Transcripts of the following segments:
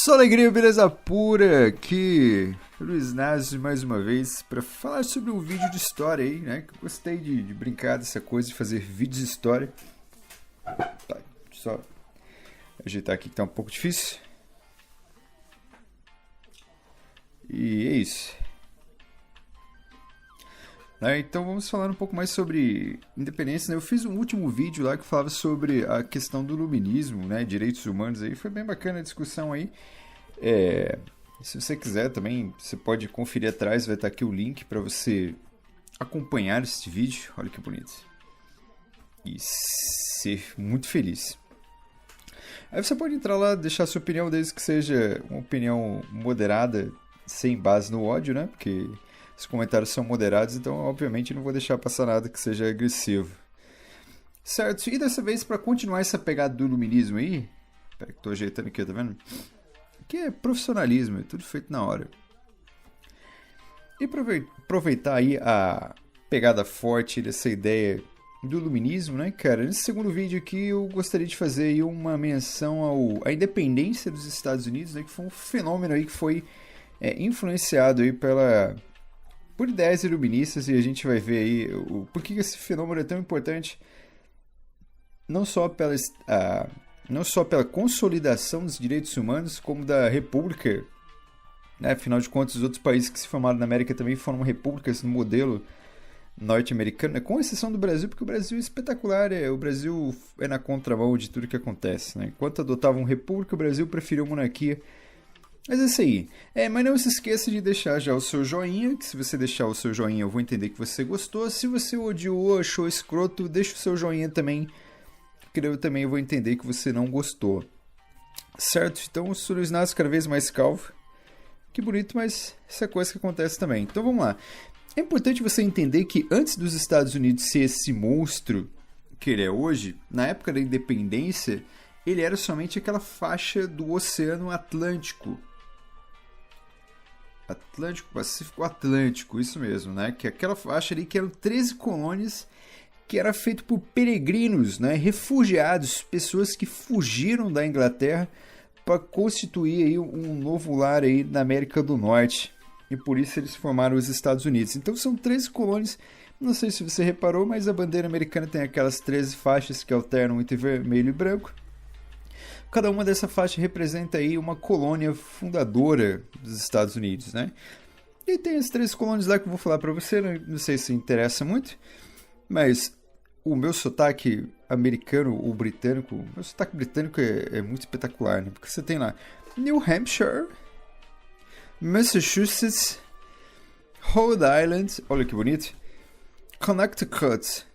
Só alegria, beleza pura, aqui Luiz Nazi mais uma vez para falar sobre um vídeo de história aí, né? Que eu gostei de brincar dessa coisa, de fazer vídeos de história. Tá, só ajeitar aqui que tá um pouco difícil. E é isso. Então vamos falar um pouco mais sobre independência, né? Eu fiz um último vídeo lá que falava sobre a questão do iluminismo, né? Direitos humanos aí. Foi bem bacana a discussão aí. Se você quiser também, você pode conferir atrás, vai estar aqui o link para você acompanhar este vídeo. Olha que bonito. E ser muito feliz. Aí você pode entrar lá, deixar sua opinião, desde que seja uma opinião moderada, sem base no ódio, né? Porque os comentários são moderados, então obviamente não vou deixar passar nada que seja agressivo. Certo? E dessa vez, para continuar essa pegada do iluminismo aí, pera que tô ajeitando aqui, tá vendo? Que é profissionalismo, é tudo feito na hora. E aproveitar aí a pegada forte dessa ideia do iluminismo, né, cara? Nesse segundo vídeo aqui eu gostaria de fazer aí uma menção à independência dos Estados Unidos, né, que foi um fenômeno aí que foi influenciado aí por ideias iluministas, e a gente vai ver aí por que esse fenômeno é tão importante, não só pela consolidação dos direitos humanos, como da república, né? Afinal de contas, os outros países que se formaram na América também foram repúblicas no modelo norte-americano, né? Com exceção do Brasil, porque o Brasil é espetacular, o Brasil é na contramão de tudo que acontece, né? Enquanto adotavam república, o Brasil preferiu monarquia. Mas é isso aí. Mas não se esqueça de deixar já o seu joinha, que se você deixar o seu joinha eu vou entender que você gostou. Se você odiou, achou escroto, deixa o seu joinha também, que eu também vou entender que você não gostou. Certo? Então o Luiz Nazi cada vez mais calvo. Que bonito, mas essa é coisa que acontece também. Então vamos lá. É importante você entender que antes dos Estados Unidos ser esse monstro que ele é hoje, na época da independência, ele era somente aquela faixa do Oceano Atlântico. Pacífico Atlântico, isso mesmo, né? Que é aquela faixa ali que eram 13 colônias, que era feito por peregrinos, né? Refugiados, pessoas que fugiram da Inglaterra para constituir aí um novo lar aí na América do Norte. E por isso eles formaram os Estados Unidos. Então são 13 colônias. Não sei se você reparou, mas a bandeira americana tem aquelas 13 faixas que alternam entre vermelho e branco. Cada uma dessa faixa representa aí uma colônia fundadora dos Estados Unidos, né? E tem as 13 colônias lá que eu vou falar para você, não sei se interessa muito, mas o meu sotaque americano ou britânico, o meu sotaque britânico é muito espetacular, né? Porque você tem lá New Hampshire, Massachusetts, Rhode Island, olha que bonito, Connecticut,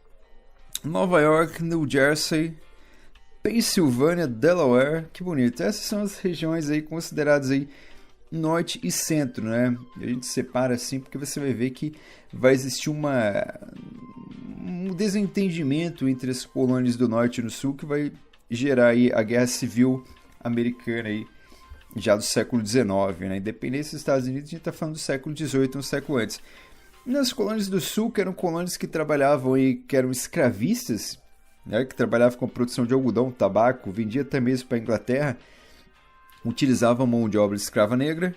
Nova York, New Jersey, Pensilvânia, Delaware, que bonito. Essas são as regiões aí consideradas aí norte e centro, né? E a gente separa assim porque você vai ver que vai existir um desentendimento entre as colônias do norte e do sul que vai gerar aí a Guerra Civil Americana aí já do século XIX, né? Independência dos Estados Unidos, a gente está falando do século XVIII, um século antes. Nas colônias do sul, que eram colônias que trabalhavam aí, que eram escravistas, né, que trabalhava com a produção de algodão, tabaco, vendia até mesmo para a Inglaterra, utilizava mão de obra escrava negra.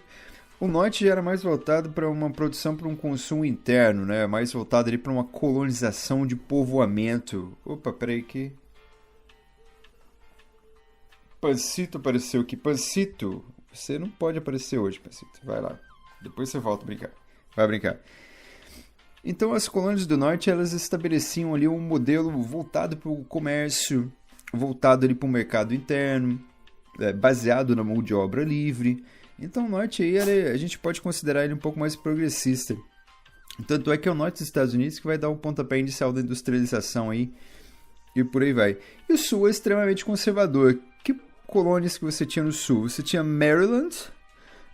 O norte já era mais voltado para uma produção, para um consumo interno, né, mais voltado ali para uma colonização de povoamento. Opa, peraí que... Pancito apareceu aqui. Pancito, você não pode aparecer hoje, Pancito. Vai lá. Depois você volta a brincar. Vai brincar. Então as colônias do norte, elas estabeleciam ali um modelo voltado para o comércio, voltado ali para o mercado interno, baseado na mão de obra livre. Então o norte aí, a gente pode considerar ele um pouco mais progressista. Tanto é que é o norte dos Estados Unidos que vai dar o pontapé inicial da industrialização aí, e por aí vai. E o sul é extremamente conservador. Que colônias que você tinha no sul? Você tinha Maryland,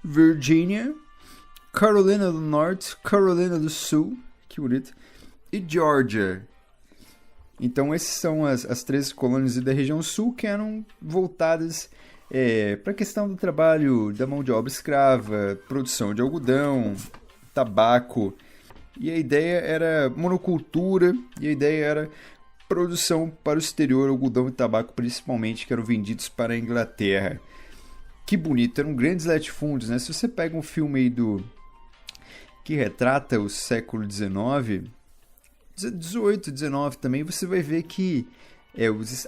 Virgínia, Carolina do Norte, Carolina do Sul, que bonito, e Georgia. Então essas são as 13 colônias da região sul que eram voltadas para a questão do trabalho da mão de obra escrava, produção de algodão, tabaco, e a ideia era monocultura, e a ideia era produção para o exterior, algodão e tabaco principalmente, que eram vendidos para a Inglaterra. que bonito, eram grandes latifúndios, né? Se você pega um filme aí que retrata o século XIX, 18, 19 também, você vai ver que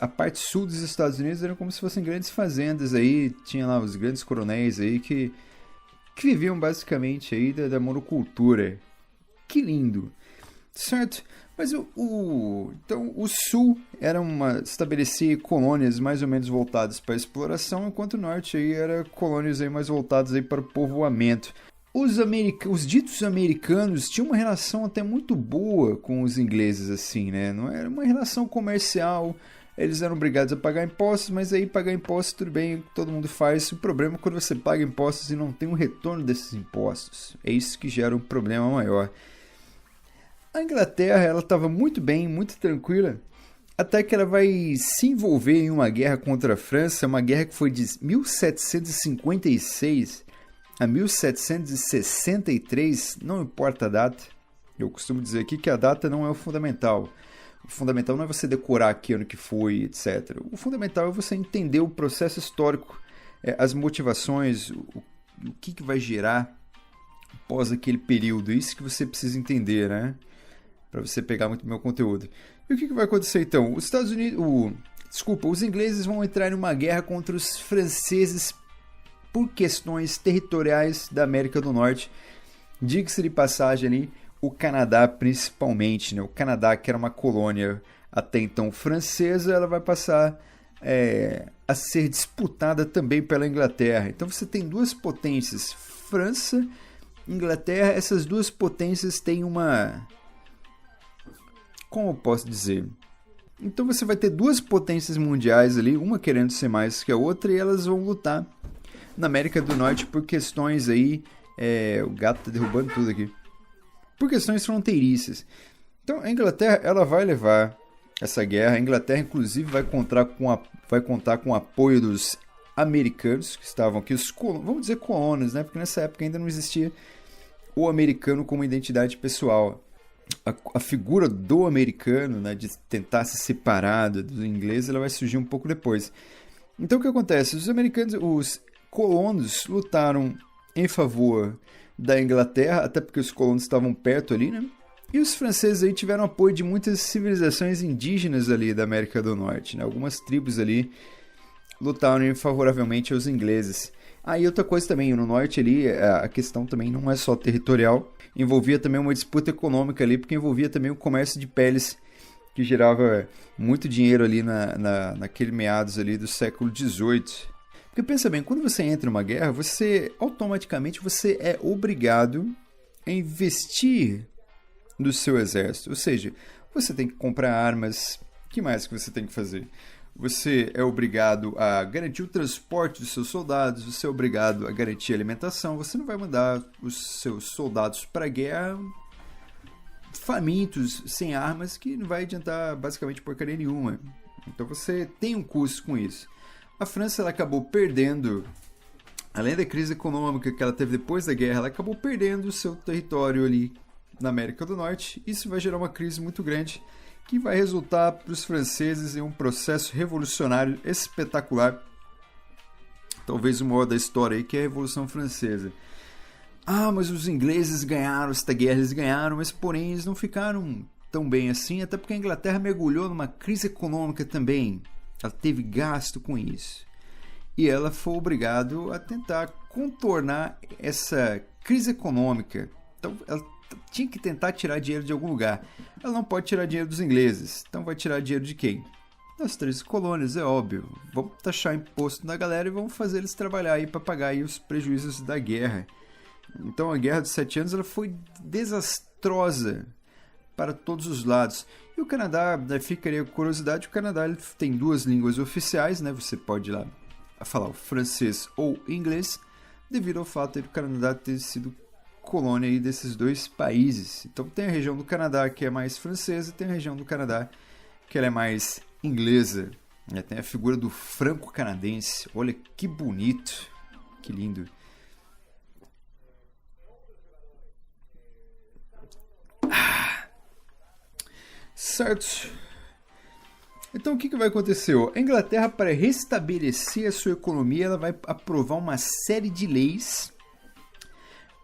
a parte sul dos Estados Unidos eram como se fossem grandes fazendas aí, tinha lá os grandes coronéis aí que viviam basicamente aí da monocultura. Que lindo, certo? Mas então o sul estabelecia colônias mais ou menos voltadas para a exploração, enquanto o norte aí era colônias aí mais voltadas aí para o povoamento. Os ditos americanos tinham uma relação até muito boa com os ingleses, assim, né? Não era uma relação comercial, eles eram obrigados a pagar impostos, mas aí pagar impostos, tudo bem, todo mundo faz. O problema é quando você paga impostos e não tem um retorno desses impostos. É isso que gera um problema maior. A Inglaterra, ela estava muito bem, muito tranquila, até que ela vai se envolver em uma guerra contra a França, uma guerra que foi de 1756 a 1763, não importa a data. Eu costumo dizer aqui que a data não é o fundamental. O fundamental não é você decorar que ano que foi, etc. O fundamental é você entender o processo histórico, as motivações, o que vai gerar após aquele período. Isso que você precisa entender, né? Para você pegar muito do meu conteúdo. E o que vai acontecer então? Os Estados Unidos, os ingleses vão entrar em uma guerra contra os franceses por questões territoriais da América do Norte. Diga-se de passagem ali, o Canadá principalmente, né? O Canadá, que era uma colônia até então francesa, ela vai passar a ser disputada também pela Inglaterra. Então você tem duas potências, França, Inglaterra. Essas duas potências têm uma... Como eu posso dizer? Então você vai ter duas potências mundiais ali, uma querendo ser mais que a outra, e elas vão lutar na América do Norte por questões aí... o gato tá derrubando tudo aqui. Por questões fronteiriças. Então a Inglaterra, ela vai levar essa guerra. A Inglaterra, inclusive, vai contar com o apoio dos americanos, que estavam aqui, vamos dizer colonos, né? Porque nessa época ainda não existia o americano como identidade pessoal. A figura do americano, né, de tentar se separar do inglês, ela vai surgir um pouco depois. Então o que acontece? Os colonos lutaram em favor da Inglaterra, até porque os colonos estavam perto ali, né? E os franceses aí tiveram apoio de muitas civilizações indígenas ali da América do Norte, né? Algumas tribos ali lutaram favoravelmente aos ingleses. Aí outra coisa também, no norte ali, a questão também não é só territorial, envolvia também uma disputa econômica ali, porque envolvia também o comércio de peles, que gerava muito dinheiro ali naquele meados ali do século XVIII. Porque pensa bem, quando você entra numa guerra, automaticamente você é obrigado a investir no seu exército. Ou seja, você tem que comprar armas. O que mais que você tem que fazer? Você é obrigado a garantir o transporte dos seus soldados, você é obrigado a garantir a alimentação. Você não vai mandar os seus soldados para a guerra famintos, sem armas, que não vai adiantar basicamente porcaria nenhuma. Então você tem um custo com isso. A França, ela acabou perdendo, além da crise econômica que ela teve depois da guerra, ela acabou perdendo o seu território ali na América do Norte. Isso vai gerar uma crise muito grande, que vai resultar para os franceses em um processo revolucionário espetacular. Talvez o maior da história aí, que é a Revolução Francesa. Ah, mas os ingleses ganharam esta guerra, eles ganharam, mas porém eles não ficaram tão bem assim, até porque a Inglaterra mergulhou numa crise econômica também. Ela teve gasto com isso. E ela foi obrigada a tentar contornar essa crise econômica. Então ela tinha que tentar tirar dinheiro de algum lugar. Ela não pode tirar dinheiro dos ingleses. Então vai tirar dinheiro de quem? Das 13 colônias, é óbvio. Vamos taxar imposto na galera e vamos fazer eles trabalhar aí para pagar aí os prejuízos da guerra. Então a Guerra dos 7 Anos ela foi desastrosa para todos os lados. E o Canadá, ficaria curiosidade, o Canadá ele tem duas línguas oficiais, né? Você pode ir lá falar o francês ou inglês, devido ao fato de o Canadá ter sido colônia aí desses dois países. Então tem a região do Canadá que é mais francesa, e tem a região do Canadá que ela é mais inglesa. Tem a figura do franco-canadense. Olha que bonito, que lindo. Certo. Então o que vai acontecer? A Inglaterra, para restabelecer a sua economia, ela vai aprovar uma série de leis,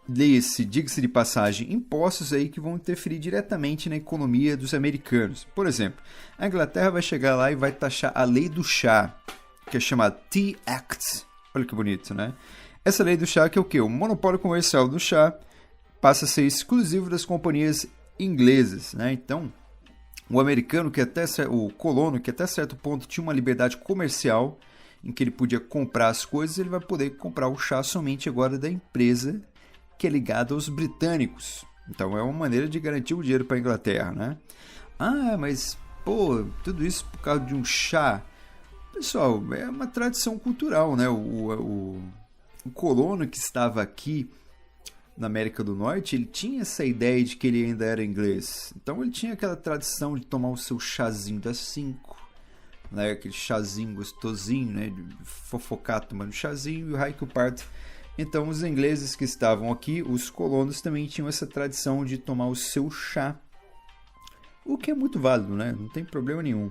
diga-se de passagem, impostos aí que vão interferir diretamente na economia dos americanos. Por exemplo, a Inglaterra vai chegar lá e vai taxar a lei do chá, que é chamada Tea Act. Olha que bonito, né? Essa lei do chá que é o quê? O monopólio comercial do chá passa a ser exclusivo das companhias inglesas, né? Então, o americano, o colono, que até certo ponto tinha uma liberdade comercial, em que ele podia comprar as coisas, ele vai poder comprar o chá somente agora da empresa que é ligada aos britânicos. Então é uma maneira de garantir o dinheiro para a Inglaterra, né? Ah, mas, pô, tudo isso por causa de um chá. Pessoal, é uma tradição cultural, né? O colono que estava aqui na América do Norte, ele tinha essa ideia de que ele ainda era inglês. Então ele tinha aquela tradição de tomar o seu chazinho das 5, né? Aquele chazinho gostosinho, né? De fofocar tomando chazinho e o raio que o parto. Então os ingleses que estavam aqui, os colonos, também tinham essa tradição de tomar o seu chá. O que é muito válido, né? Não tem problema nenhum.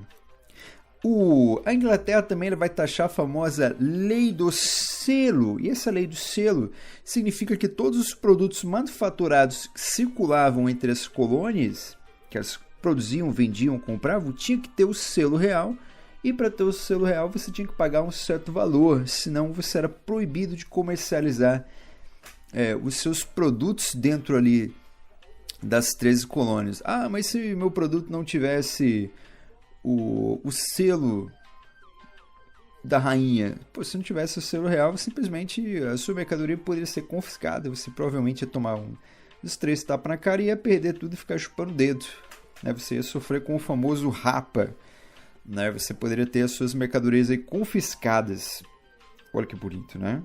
A Inglaterra também vai taxar a famosa lei do selo. E essa lei do selo significa que todos os produtos manufaturados que circulavam entre as colônias, que elas produziam, vendiam, compravam, tinha que ter o selo real. E para ter o selo real você tinha que pagar um certo valor, senão você era proibido de comercializar os seus produtos dentro ali das 13 colônias. Ah, mas se meu produto não tivesse o selo da rainha, pô, se não tivesse o selo real, simplesmente a sua mercadoria poderia ser confiscada, você provavelmente ia tomar uns 3 tapas na cara e ia perder tudo e ficar chupando o dedo, né? Você ia sofrer com o famoso rapa, né? Você poderia ter as suas mercadorias aí confiscadas. Olha que bonito, né?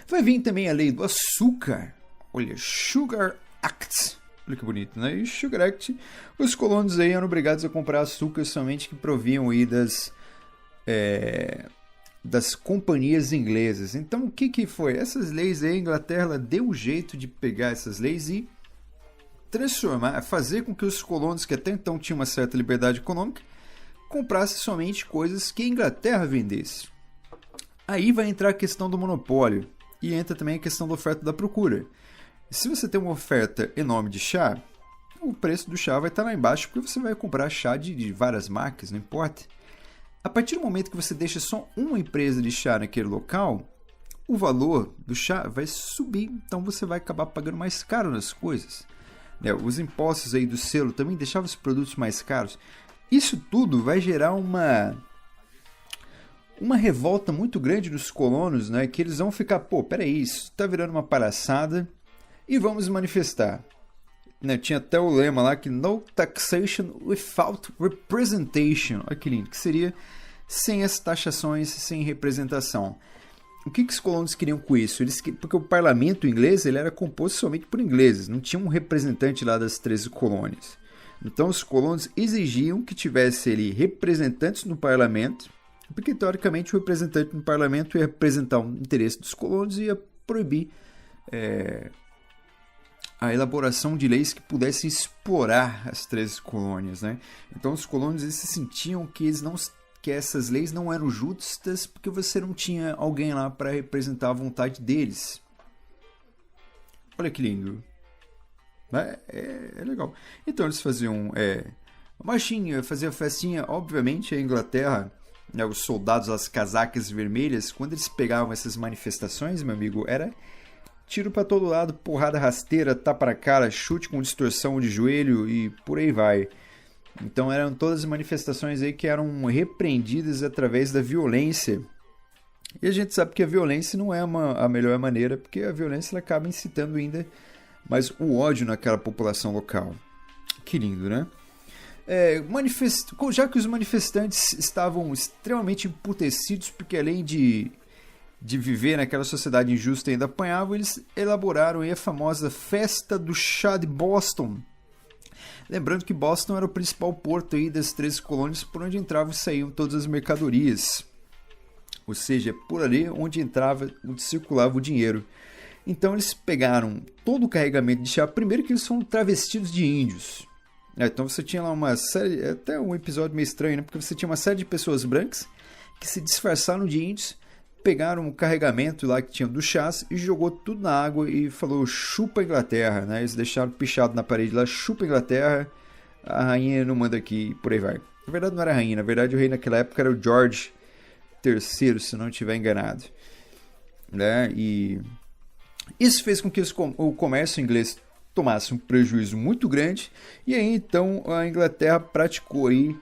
Vai vir também a lei do açúcar. Olha, Sugar Act. Olha que bonito, né? E Sugar Act, os colonos aí eram obrigados a comprar açúcar somente que provinham aí das companhias inglesas. Então, o que foi? Essas leis aí, a Inglaterra ela deu um jeito de pegar essas leis e transformar, fazer com que os colonos, que até então tinham uma certa liberdade econômica, comprassem somente coisas que a Inglaterra vendesse. Aí vai entrar a questão do monopólio e entra também a questão da oferta e da procura. Se você tem uma oferta enorme de chá, o preço do chá vai estar lá embaixo porque você vai comprar chá de várias marcas, não importa. A partir do momento que você deixa só uma empresa de chá naquele local, o valor do chá vai subir, então você vai acabar pagando mais caro nas coisas. Os impostos aí do selo também deixavam os produtos mais caros. Isso tudo vai gerar uma revolta muito grande dos colonos, né? Que eles vão ficar, pô, peraí, isso está virando uma palhaçada e vamos manifestar. Tinha até o lema lá que no taxation without representation. Olha que lindo, que seria sem as taxações, sem representação. O que os colonos queriam com isso? Porque o parlamento inglês ele era composto somente por ingleses, não tinha um representante lá das 13 colônias. Então os colonos exigiam que tivesse ali representantes no parlamento, porque teoricamente o representante no parlamento ia representar o interesse dos colonos e ia proibir a elaboração de leis que pudessem explorar as 13 colônias, né? Então os colonos eles se sentiam que essas leis não eram justas porque você não tinha alguém lá para representar a vontade deles. Olha que lindo. É legal. Então eles faziam marchinha, faziam festinha. Obviamente a Inglaterra, os soldados, as casacas vermelhas, quando eles pegavam essas manifestações, meu amigo, era tiro para todo lado, porrada rasteira, tapa na cara, chute com distorção de joelho e por aí vai. Então eram todas as manifestações aí que eram repreendidas através da violência. E a gente sabe que a violência não é a melhor maneira, porque a violência ela acaba incitando ainda mais o ódio naquela população local. Que lindo, né? Já que os manifestantes estavam extremamente emputecidos, porque além de viver naquela sociedade injusta e ainda apanhavam, eles elaboraram aí a famosa Festa do Chá de Boston. Lembrando que Boston era o principal porto aí das 13 colônias por onde entravam e saíam todas as mercadorias. Ou seja, por ali onde circulava o dinheiro. Então eles pegaram todo o carregamento de chá. Primeiro que eles foram travestidos de índios. Então você tinha lá uma série, até um episódio meio estranho, né? Porque você tinha uma série de pessoas brancas que se disfarçaram de índios, pegaram um carregamento lá que tinha do chás e jogou tudo na água e falou chupa Inglaterra, né? Eles deixaram pichado na parede lá, chupa Inglaterra, a rainha não manda aqui e por aí vai. Na verdade não era a rainha, na verdade o rei naquela época era o George III, se não estiver enganado. Né? E isso fez com que o comércio inglês tomasse um prejuízo muito grande, e aí então a Inglaterra praticou aí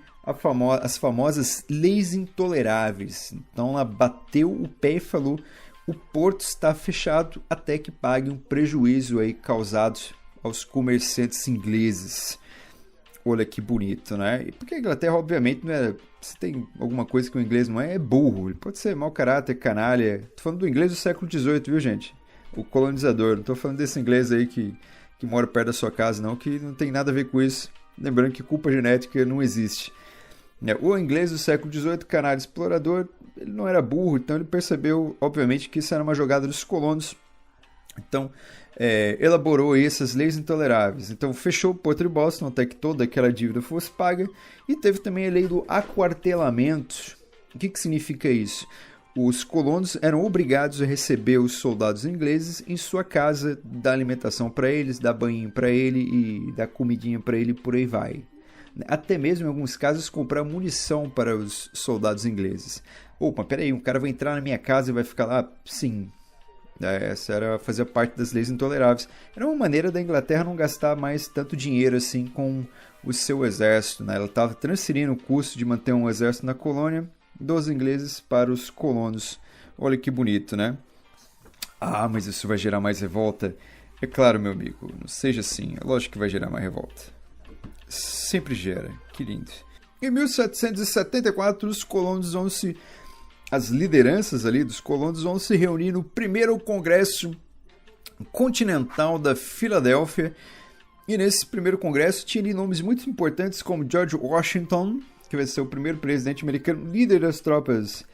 as famosas leis intoleráveis. Então ela bateu o pé e falou: o porto está fechado até que pague um prejuízo aí causado aos comerciantes ingleses. Olha que bonito, né? Porque a Inglaterra, obviamente, não é. Se tem alguma coisa que o inglês não é, é burro. Ele pode ser mau caráter, canalha. Tô falando do inglês do século XVIII, viu, gente? O colonizador. Não tô falando desse inglês aí que mora perto da sua casa, não, que não tem nada a ver com isso. Lembrando que culpa genética não existe. O inglês do século XVIII, canalha explorador, ele não era burro, então ele percebeu, obviamente, que isso era uma jogada dos colonos. Então, elaborou essas leis intoleráveis. Então, fechou o Porto de Boston até que toda aquela dívida fosse paga. E teve também a lei do aquartelamento. O que significa isso? Os colonos eram obrigados a receber os soldados ingleses em sua casa, dar alimentação para eles, dar banho para ele e dar comidinha para ele, por aí vai. Até mesmo, em alguns casos, comprar munição para os soldados ingleses. Opa, peraí, um cara vai entrar na minha casa e vai ficar lá? Sim. Essa fazia parte das leis intoleráveis. Era uma maneira da Inglaterra não gastar mais tanto dinheiro assim com o seu exército. Né? Ela estava transferindo o custo de manter um exército na colônia dos ingleses para os colonos. Olha que bonito, né? Ah, mas isso vai gerar mais revolta? É claro, meu amigo, não seja assim. É lógico que vai gerar mais revolta. Sempre gera. Que lindo. Em 1774, os colonos as lideranças ali dos colonos vão se reunir no primeiro Congresso Continental da Filadélfia. E nesse primeiro congresso tinha ali nomes muito importantes como George Washington, que vai ser o primeiro presidente americano, líder das tropas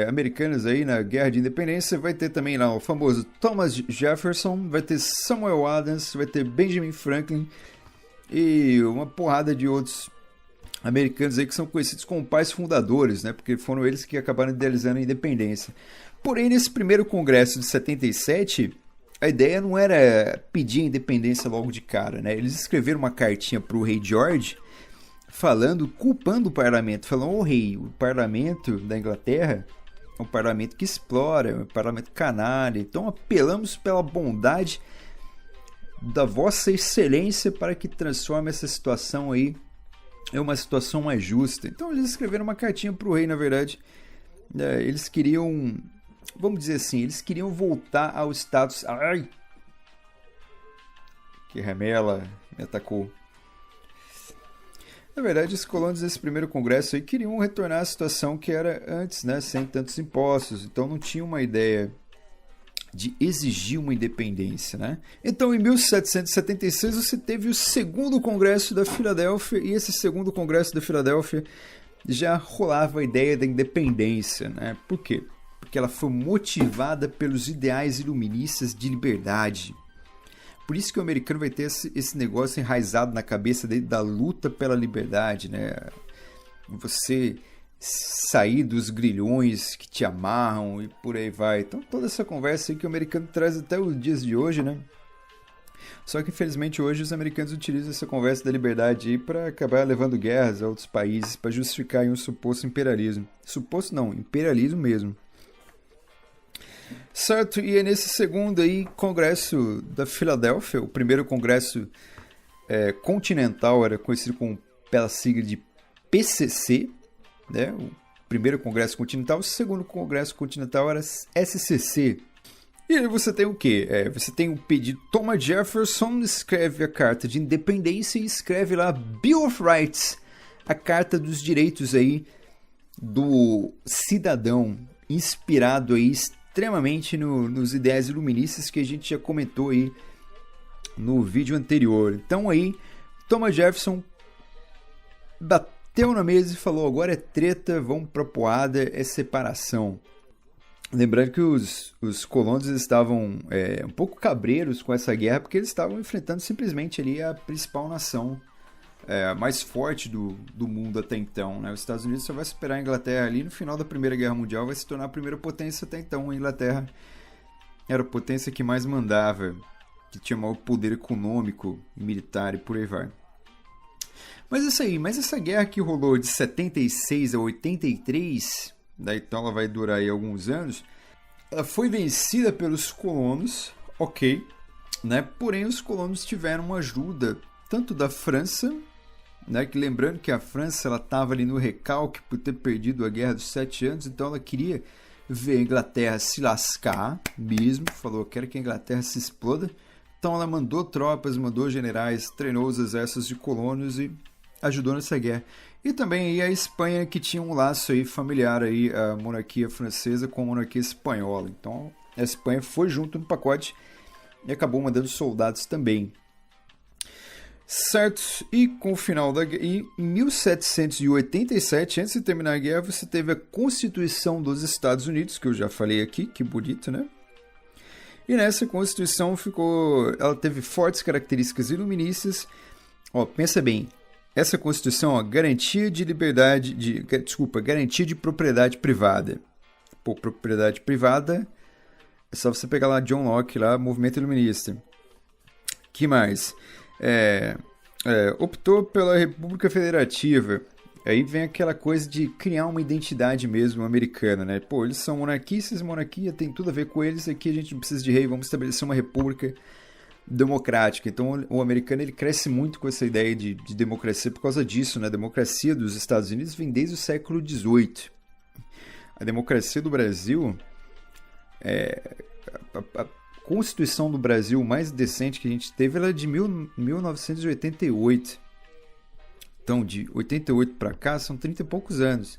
americanas aí na Guerra de Independência. Vai ter também lá o famoso Thomas Jefferson, vai ter Samuel Adams, vai ter Benjamin Franklin e uma porrada de outros americanos aí que são conhecidos como pais fundadores, né? Porque foram eles que acabaram idealizando a independência. Porém, nesse primeiro congresso de 77, a ideia não era pedir a independência logo de cara, né? Eles escreveram uma cartinha para o rei George, culpando o parlamento, falando: ô rei, o parlamento da Inglaterra é um parlamento que explora, é um parlamento canalha, então apelamos pela bondade da vossa excelência para que transforme essa situação aí em uma situação mais justa. Então eles escreveram uma cartinha para o rei, na verdade. Eles queriam, vamos dizer assim, eles queriam voltar ao status... Ai! Que remela me atacou. Na verdade, os colonos desse primeiro congresso aí queriam retornar à situação que era antes, né? Sem tantos impostos. Então não tinha uma ideia de exigir uma independência, né? Então, em 1776, você teve o segundo Congresso da Filadélfia, e esse segundo Congresso da Filadélfia já rolava a ideia da independência, né? Por quê? Porque ela foi motivada pelos ideais iluministas de liberdade. Por isso que o americano vai ter esse negócio enraizado na cabeça dele da luta pela liberdade, né? Você sair dos grilhões que te amarram e por aí vai. Então toda essa conversa aí que o americano traz até os dias de hoje, né? Só que infelizmente hoje os americanos utilizam essa conversa da liberdade aí para acabar levando guerras a outros países, para justificar aí um suposto imperialismo. Suposto não, imperialismo mesmo. Certo, e é nesse segundo aí congresso da Filadélfia, o primeiro congresso continental era conhecido pela sigla de PCC, né? O primeiro congresso continental, o segundo congresso continental era SCC. E aí você tem o quê? Você tem o pedido. Thomas Jefferson escreve a Carta de Independência e escreve lá Bill of Rights, a Carta dos Direitos aí do cidadão, inspirado aí extremamente nos ideais iluministas que a gente já comentou aí no vídeo anterior. Então aí, Thomas Jefferson bateu na mesa e falou: agora é treta, vamos pra poada, é separação. Lembrando que os colonos estavam um pouco cabreiros com essa guerra, porque eles estavam enfrentando simplesmente ali a principal nação mais forte do mundo até então, né? Os Estados Unidos só vai superar a Inglaterra ali no final da Primeira Guerra Mundial, vai se tornar a primeira potência até então. A Inglaterra era a potência que mais mandava, que tinha maior poder econômico, militar e por aí vai. Mas isso aí, mas essa guerra que rolou de 76 a 83, daí então ela vai durar aí alguns anos, ela foi vencida pelos colonos, ok, né? Porém os colonos tiveram uma ajuda tanto da França, né, que lembrando que a França ela estava ali no recalque por ter perdido a Guerra dos 7 Anos, então ela queria ver a Inglaterra se lascar mesmo, falou, quero que a Inglaterra se exploda, então ela mandou tropas, mandou generais, treinou os exércitos de colonos e ajudou nessa guerra. E também aí a Espanha, que tinha um laço aí familiar aí, a monarquia francesa com a monarquia espanhola, então a Espanha foi junto no pacote e acabou mandando soldados também. Certo, e com o final da guerra, em 1787, antes de terminar a guerra, você teve a Constituição dos Estados Unidos, que eu já falei aqui, que bonito, né? E nessa Constituição ela teve fortes características iluministas. Ó, pensa bem, essa Constituição, ó, garantia de propriedade privada. Pô, propriedade privada, é só você pegar lá John Locke, lá, movimento iluminista. Que mais? Optou pela República Federativa. Aí vem aquela coisa de criar uma identidade mesmo americana, né? Pô, eles são monarquistas, monarquia tem tudo a ver com eles, aqui a gente não precisa de rei, vamos estabelecer uma república democrática. Então o americano ele cresce muito com essa ideia de democracia por causa disso, né? A democracia dos Estados Unidos vem desde o século XVIII. A democracia do Brasil a Constituição do Brasil mais decente que a gente teve ela é de 1988. Então, de 88 para cá são 30 e poucos anos.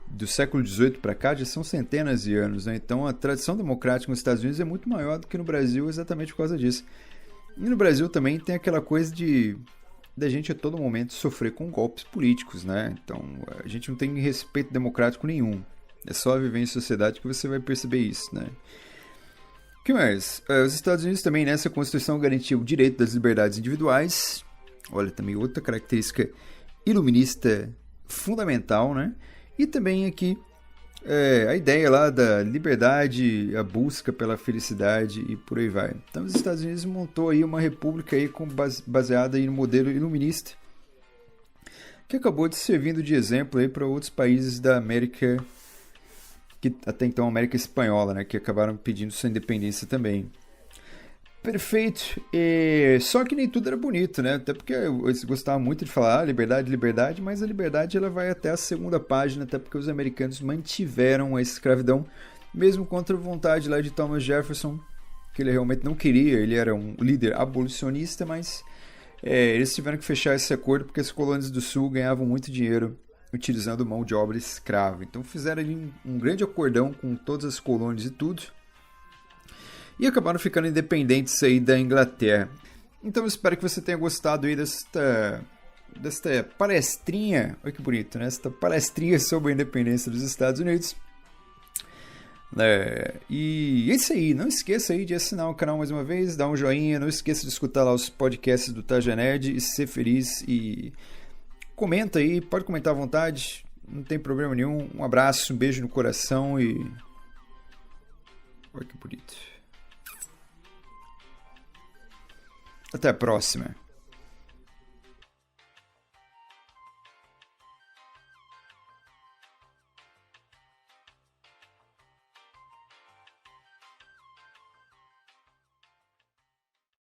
Do século XVIII para cá já são centenas de anos, né? Então, a tradição democrática nos Estados Unidos é muito maior do que no Brasil exatamente por causa disso. E no Brasil também tem aquela coisa da gente a todo momento sofrer com golpes políticos, né? Então, a gente não tem respeito democrático nenhum. É só viver em sociedade que você vai perceber isso, né? O que mais? Os Estados Unidos também nessa Constituição garantiu o direito das liberdades individuais. Olha, também outra característica iluminista fundamental, né? E também aqui a ideia lá da liberdade, a busca pela felicidade e por aí vai. Então os Estados Unidos montou aí uma república aí baseada aí no modelo iluminista, que acabou de servindo de exemplo aí para outros países da América, que até então a América Espanhola, né, que acabaram pedindo sua independência também. Perfeito. Só que nem tudo era bonito, né? Até porque eu gostava muito de falar liberdade, liberdade, mas a liberdade ela vai até a segunda página, até porque os americanos mantiveram a escravidão, mesmo contra a vontade lá de Thomas Jefferson, que ele realmente não queria, ele era um líder abolicionista, mas eles tiveram que fechar esse acordo porque as colônias do Sul ganhavam muito dinheiro utilizando mão de obra escrava. Então fizeram ali um grande acordão com todas as colônias e tudo, e acabaram ficando independentes aí da Inglaterra. Então eu espero que você tenha gostado aí desta palestrinha, olha que bonito, né? Esta palestrinha sobre a independência dos Estados Unidos. E é isso aí, não esqueça aí de assinar o canal mais uma vez, dar um joinha, não esqueça de escutar lá os podcasts do Taja Nerd e ser feliz, e comenta aí, pode comentar à vontade, não tem problema nenhum. Um abraço, um beijo no coração e... olha que bonito. Até a próxima.